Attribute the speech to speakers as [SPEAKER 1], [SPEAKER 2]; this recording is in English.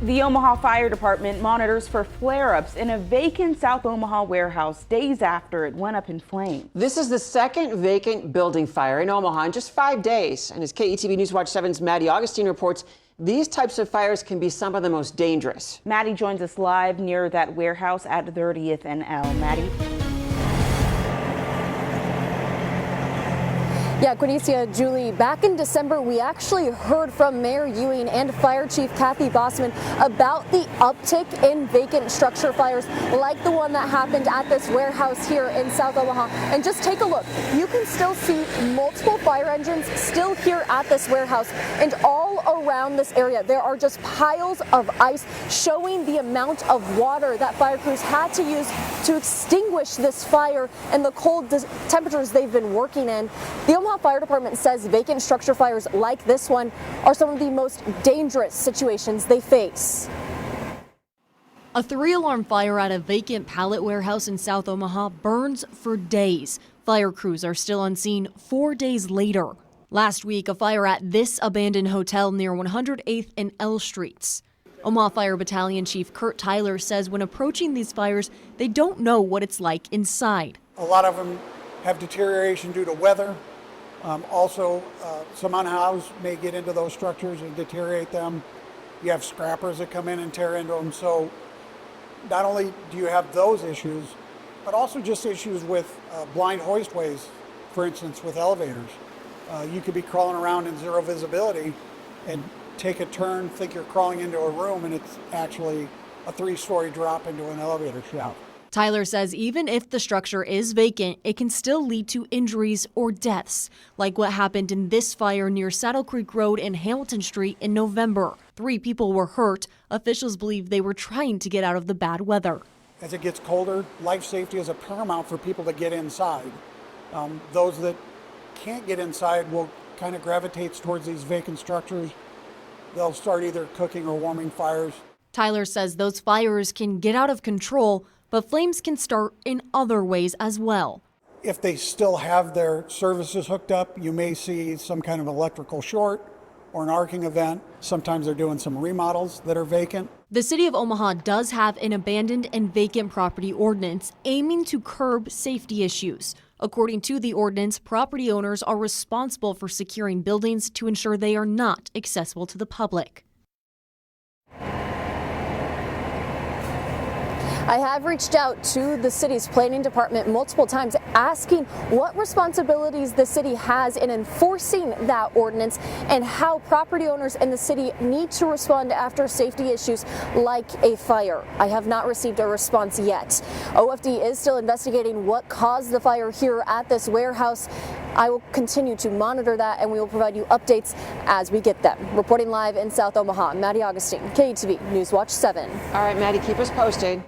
[SPEAKER 1] The Omaha Fire Department monitors for flare-ups in a vacant South Omaha warehouse days after it went up in flames.
[SPEAKER 2] This is the second vacant building fire in Omaha in just 5 days. And as KETV News Watch 7's Maddie Augustine reports, these types of fires can be some of the most dangerous.
[SPEAKER 1] Maddie joins us live near that warehouse at 30th and L. Maddie.
[SPEAKER 3] Yeah, Quinicia, Julie, back in December, we actually heard from Mayor Ewing and Fire Chief Kathy Bossman about the uptick in vacant structure fires like the one that happened at this warehouse here in South Omaha. And just take a look. You can still see multiple fire engines still here at this warehouse, and all around this area there are just piles of ice showing the amount of water that fire crews had to use to extinguish this fire and the cold temperatures they've been working in. The Omaha Fire Department says vacant structure fires like this one are some of the most dangerous situations they face.
[SPEAKER 4] A 3-alarm fire at a vacant pallet warehouse in South Omaha burns for days. Fire crews are still on scene 4 days later. Last week, a fire at this abandoned hotel near 108th and L Streets. Omaha Fire Battalion Chief Kurt Tyler says when approaching these fires, they don't know what it's like inside.
[SPEAKER 5] A lot of them have deterioration due to weather. Some unhoused may get into those structures and deteriorate them. You have scrappers that come in and tear into them. So not only do you have those issues, but also just issues with blind hoistways, for instance, with elevators. You could be crawling around in zero visibility and take a turn, think you're crawling into a room, and it's actually a 3-story drop into an elevator shaft.
[SPEAKER 4] Tyler says even if the structure is vacant, it can still lead to injuries or deaths, like what happened in this fire near Saddle Creek Road and Hamilton Street in November. 3 people were hurt. Officials believe they were trying to get out of the bad weather.
[SPEAKER 5] As it gets colder, life safety is a paramount for people to get inside. Those that can't get inside will kind of gravitate towards these vacant structures. They'll start either cooking or warming fires.
[SPEAKER 4] Tyler says those fires can get out of control, but flames can start in other ways as well.
[SPEAKER 5] If they still have their services hooked up, you may see some kind of electrical short or an arcing event. Sometimes they're doing some remodels that are vacant.
[SPEAKER 4] The city of Omaha does have an abandoned and vacant property ordinance aiming to curb safety issues. According to the ordinance, property owners are responsible for securing buildings to ensure they are not accessible to the public.
[SPEAKER 3] I have reached out to the city's planning department multiple times asking what responsibilities the city has in enforcing that ordinance and how property owners in the city need to respond after safety issues like a fire. I have not received a response yet. OFD is still investigating what caused the fire here at this warehouse. I will continue to monitor that and we will provide you updates as we get them. Reporting live in South Omaha, Maddie Augustine, KETV News Watch 7.
[SPEAKER 2] All right, Maddie, keep us posted.